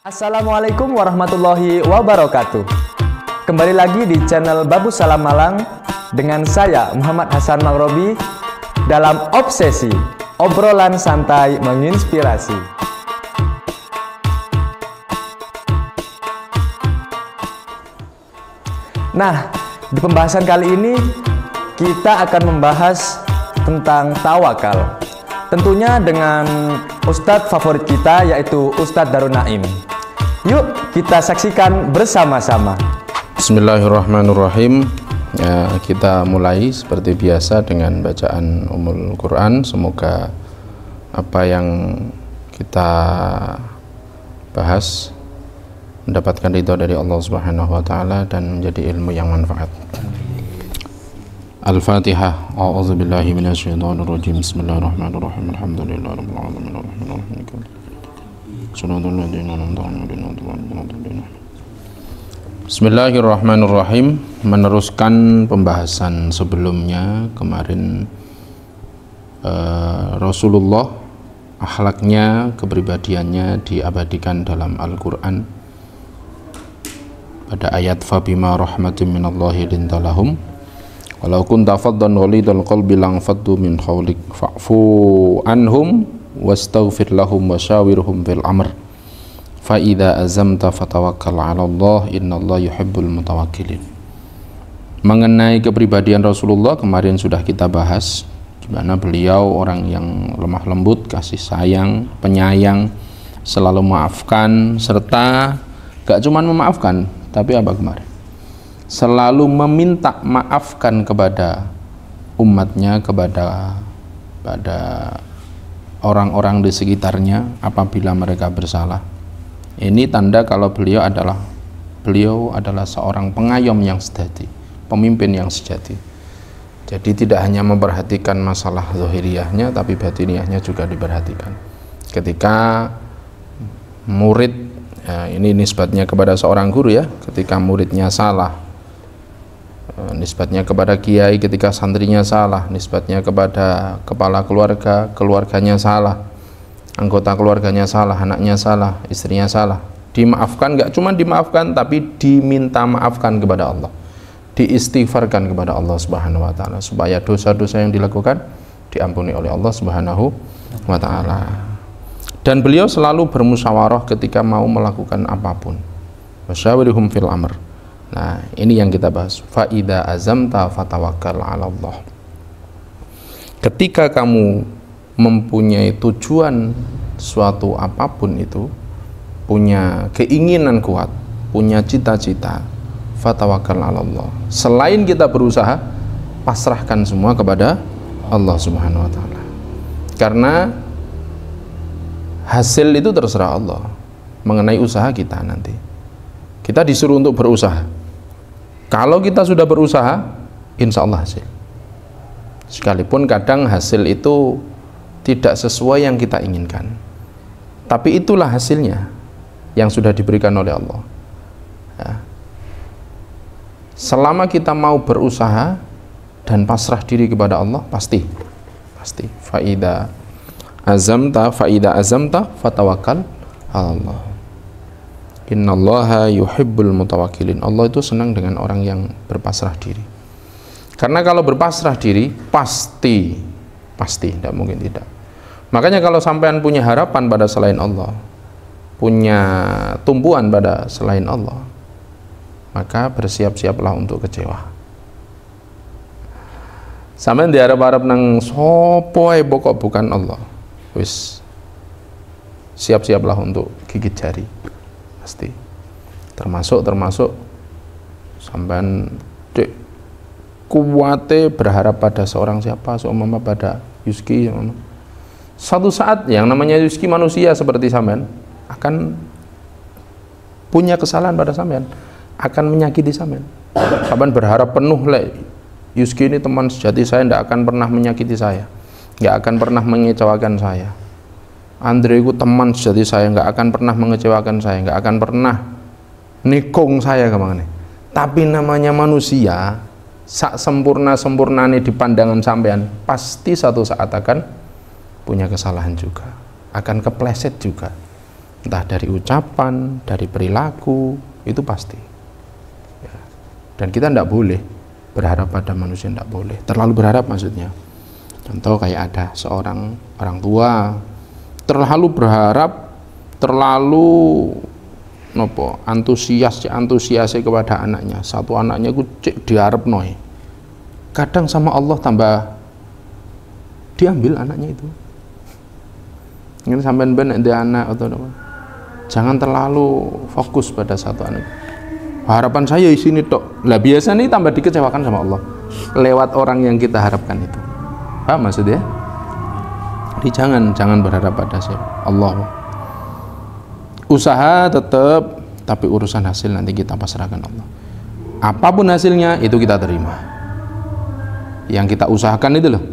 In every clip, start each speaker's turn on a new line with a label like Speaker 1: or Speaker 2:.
Speaker 1: Assalamualaikum warahmatullahi wabarakatuh. Kembali lagi di channel Babu Salam Malang dengan saya Muhammad Hasan Maghrobi dalam Obsesi, obrolan santai menginspirasi. Nah, di pembahasan kali ini kita akan membahas tentang tawakal. Tentunya dengan Ustadz favorit kita yaitu Ustadz Darun Naim. Yuk kita saksikan bersama-sama.
Speaker 2: Bismillahirrahmanirrahim. Ya, kita mulai seperti biasa dengan bacaan Ummul Quran. Semoga apa yang kita bahas mendapatkan ridha dari Allah Subhanahu wa taala dan menjadi ilmu yang manfaat. Al-Fatihah. A'udzubillahi minasyaitonirrajim. Bismillahirrahmanirrahim. Alhamdulillahirabbil alamin arrahmanirrahim. Bismillahirrahmanirrahim. Meneruskan pembahasan sebelumnya kemarin, Rasulullah, akhlaknya, kepribadiannya diabadikan dalam Al-Quran pada ayat fabima rahmatin minallahi lintalahum walau kunta faddan ghalidhal qalbi lang faddu min hawlik fa'fu anhum wastaghfir lahum wasyawirhum fil amr fa idza azamta fatawakkal 'ala Allah innallaha yuhibbul mutawakkilin. Mengenai kepribadian Rasulullah kemarin sudah kita bahas, di mana beliau orang yang lemah lembut, kasih sayang, penyayang, selalu memaafkan, serta gak cuma memaafkan tapi apa kemarin? Selalu meminta maafkan kepada umatnya, kepada orang-orang di sekitarnya apabila mereka bersalah. Ini tanda kalau beliau adalah seorang pengayom yang sejati, pemimpin yang sejati. Jadi tidak hanya memperhatikan masalah zahiriyahnya, tapi batiniahnya juga diperhatikan. Ketika murid, ya ini nisbatnya kepada seorang guru ya, ketika muridnya salah, nisbatnya kepada kiai ketika santrinya salah, nisbatnya kepada kepala keluarga, keluarganya salah, anggota keluarganya salah, anaknya salah, istrinya salah, dimaafkan, gak cuma dimaafkan tapi diminta maafkan kepada Allah, diistighfarkan kepada Allah Subhanahu wa taala supaya dosa-dosa yang dilakukan diampuni oleh Allah Subhanahu wa taala. Dan beliau selalu bermusyawarah ketika mau melakukan apapun. Wasyawirhum fil amr. Nah, ini yang kita bahas. Fa idza azamta fatawakkal 'ala Allah. Ketika kamu mempunyai tujuan suatu apapun itu, punya keinginan kuat, punya cita-cita, fatawakkal 'ala Allah. Selain kita berusaha, pasrahkan semua kepada Allah Subhanahu wa taala. Karena hasil itu terserah Allah mengenai usaha kita nanti. Kita disuruh untuk berusaha. Kalau kita sudah berusaha, insya Allah hasil. Sekalipun kadang hasil itu tidak sesuai yang kita inginkan, tapi itulah hasilnya yang sudah diberikan oleh Allah ya. Selama kita mau berusaha dan pasrah diri kepada Allah, pasti faida azamta fatawakkal 'ala Allah. Innallaha yuhibbul mutawakkilin. Allah itu senang dengan orang yang berpasrah diri. Karena kalau berpasrah diri pasti tidak mungkin tidak. Makanya kalau sampean punya harapan pada selain Allah, punya tumpuan pada selain Allah, maka bersiap-siaplah untuk kecewa. Sampean diharap-harap nang sopo ae pokok bukan Allah, wis siap-siaplah untuk gigit jari. Pasti termasuk sampean dek kuwate berharap pada seorang siapa, seumpama pada Yuski. Satu saat yang namanya Yuski manusia seperti sampean akan punya kesalahan pada sampean, akan menyakiti sampean. Sampean berharap penuh le Yuski ini teman sejati saya, tidak akan pernah menyakiti saya, nggak akan pernah mengecewakan saya. Andre itu teman sejati saya, nggak akan pernah mengecewakan saya, nggak akan pernah nikung saya kemana. Tapi namanya manusia, sak sempurnanya di pandangan sampean, pasti satu saat akan punya kesalahan juga, akan kepleset juga. entah dari ucapan, dari perilaku, itu pasti ya. Dan kita tidak boleh berharap pada manusia, tidak boleh terlalu berharap. Maksudnya contoh kayak ada seorang orang tua terlalu berharap, terlalu antusias kepada anaknya. Satu anaknya ku cek diharap noy. Kadang sama Allah tambah diambil anaknya itu. Ini sampai benar dia anak atau apa? Jangan terlalu fokus pada satu anak. Harapan saya di sini tok. Lah biasa nih tambah dikecewakan sama Allah lewat orang yang kita harapkan itu. Paham maksudnya? Jadi jangan berharap pada siapa Allah. Usaha tetap, tapi urusan hasil nanti kita pasrahkan Allah. Apapun hasilnya itu kita terima. Yang kita usahakan itu loh.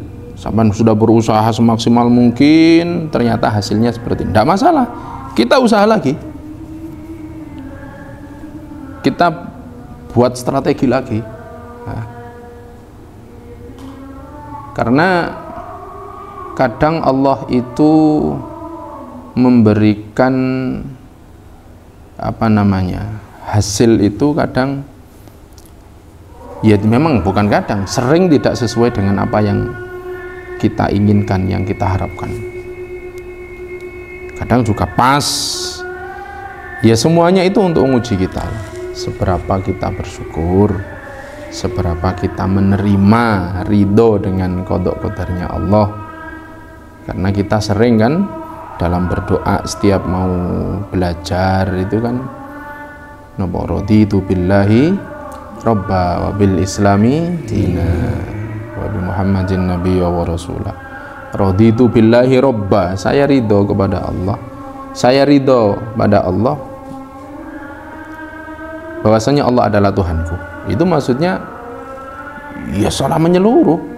Speaker 2: Sampai sudah berusaha semaksimal mungkin, ternyata hasilnya seperti ini. Tidak masalah. Kita usaha lagi. Kita buat strategi lagi. Nah, karena kadang Allah itu memberikan hasil itu kadang ya memang bukan kadang, sering tidak sesuai dengan apa yang kita inginkan, yang kita harapkan. Kadang juga pas. Ya semuanya itu untuk menguji kita, seberapa kita bersyukur, seberapa kita menerima ridho dengan qada qadarnya Allah. Karena kita sering kan dalam berdoa setiap mau belajar itu kan raditu billahi robba wa bil islami dina wa bi muhammadin nabiyya wa rasulah. Raditu billahi robba, saya ridho kepada Allah, saya ridho pada Allah bahwasanya Allah adalah Tuhanku. Itu maksudnya ya salah menyeluruh.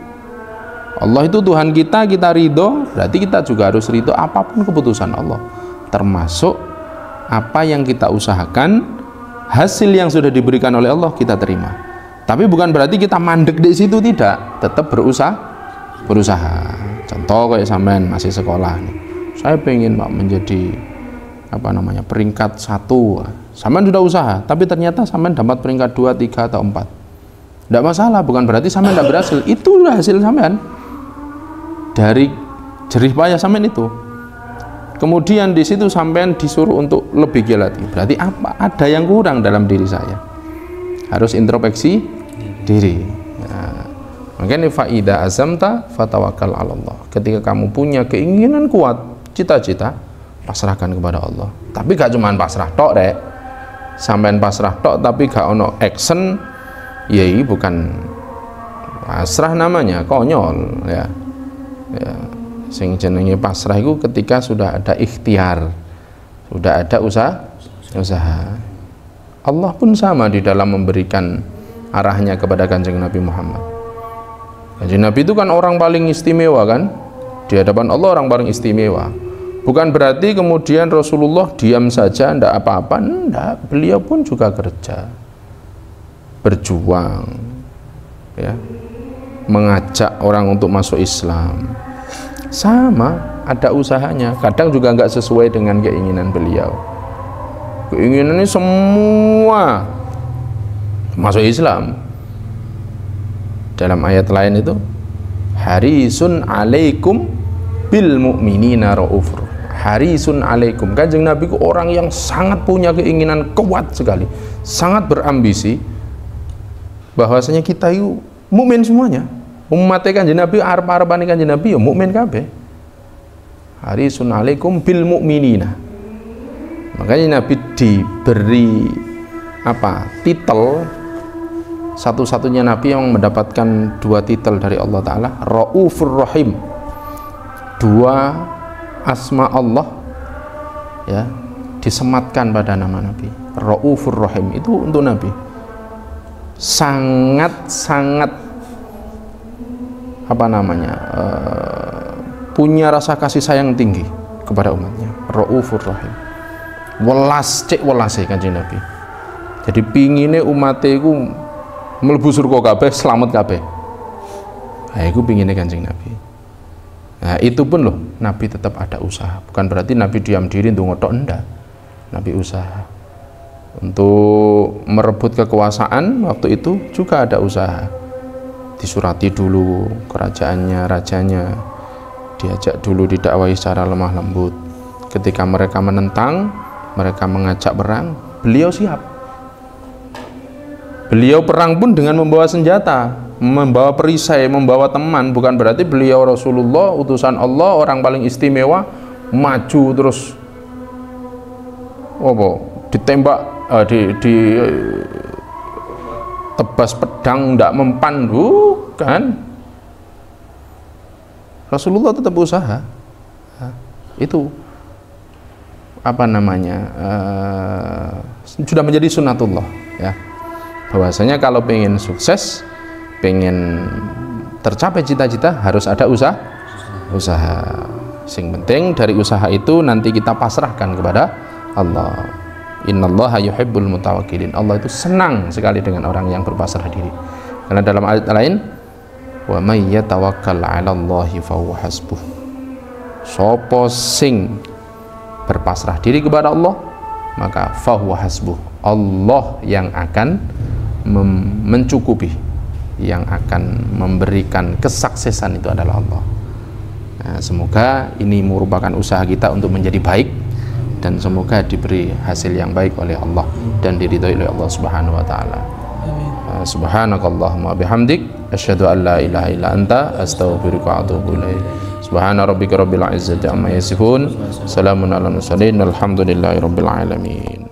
Speaker 2: Allah itu Tuhan kita, kita ridho, berarti kita juga harus ridho apapun keputusan Allah, termasuk apa yang kita usahakan, hasil yang sudah diberikan oleh Allah kita terima. Tapi bukan berarti kita mandek di situ, tidak, tetap berusaha. Contoh kayak sampean masih sekolah nih, saya pengen Pak menjadi peringkat 1. Sampean sudah usaha, tapi ternyata sampean dapat peringkat 2, 3 atau 4. Tidak masalah, bukan berarti sampean tidak berhasil. Itu udah hasil sampean dari jerih payah sampean itu. Kemudian di situ sampean disuruh untuk lebih giat lagi. Berarti apa? Ada yang kurang dalam diri saya. Harus introspeksi diri. Nah, makanya faida azamta fatawakkal 'ala Allah. Ketika kamu punya keinginan kuat, cita-cita, pasrahkan kepada Allah. Tapi gak cuma pasrah tok, rek. Sampean pasrah tok tapi gak ono action, ya ini bukan pasrah namanya, konyol ya. Ya, sing jenenge pasrah itu ketika sudah ada ikhtiar, sudah ada usaha. Allah pun sama di dalam memberikan arahnya kepada Kanjeng Nabi Muhammad. Kanjeng Nabi itu kan orang paling istimewa kan, di hadapan Allah orang paling istimewa. Bukan berarti kemudian Rasulullah diam saja, ndak apa-apa, ndak. Beliau pun juga kerja, berjuang, ya, mengajak orang untuk masuk Islam. Sama, ada usahanya. Kadang juga nggak sesuai dengan keinginan beliau. Keinginannya semua masuk Islam. Dalam ayat lain itu, harisun alaikum bil mu'minina raufur. Harisun alaikum. Kanjeng Nabi itu orang yang sangat punya keinginan kuat sekali, sangat berambisi bahwasanya kita itu mukmin semuanya. Umatnya Kanjeng Nabi, arep-arepane Kanjeng Nabi ya mukmin kabeh. Harisun alaikum bil mu'minina. Makanya Nabi diberi titel, satu-satunya Nabi yang mendapatkan 2 titel dari Allah Ta'ala, Raufur Rahim. 2 asma Allah ya disematkan pada nama Nabi. Raufur Rahim itu untuk Nabi. Sangat punya rasa kasih sayang tinggi kepada umatnya. Raufur Rahim. Welas Kanjeng Nabi. Jadi pingine umatnya iku mlebu surga kabeh, selamat kabeh. Nah, iku pingine Kanjeng Nabi. Nah, itu pun loh, Nabi tetap ada usaha. Bukan berarti Nabi diam diri ndonga tok, enggak. Nabi usaha. Untuk merebut kekuasaan waktu itu juga ada usaha. Disurati dulu kerajaannya, rajanya, diajak dulu didakwahi secara lemah lembut. Ketika mereka menentang, mereka mengajak perang, beliau siap. Beliau perang pun dengan membawa senjata, membawa perisai, membawa teman. Bukan berarti beliau Rasulullah, utusan Allah, orang paling istimewa, maju terus ditembak, tebas pedang, tidak mempan, bukan. Rasulullah tetap usaha. Itu apa namanya, sudah menjadi sunnatullah, ya, bahwasanya kalau pengen sukses, pengen tercapai cita-cita, harus ada usaha. Sing penting dari usaha itu nanti kita pasrahkan kepada Allah. Innallaha yuhibbul mutawakkilin. Allah itu senang sekali dengan orang yang berpasrah diri. Karena dalam ayat lain, wa may yatawakkal 'alallahi fahuwa hasbuh. Sopo sing berpasrah diri kepada Allah, maka fahuwa hasbuh. Allah yang akan mencukupi, yang akan memberikan kesuksesan itu adalah Allah. Nah, semoga ini merupakan usaha kita untuk menjadi baik, dan semoga diberi hasil yang baik oleh Allah dan diridhoi oleh Allah Subhanahu wa taala. Subhanakallahumma bihamdik asyhadu an la ilaha illa anta astaghfiruka wa atubu ilaik. Subhana rabbika rabbil izzati amma yasifun, salamun alal mursalin, alhamdulillahi rabbil alamin.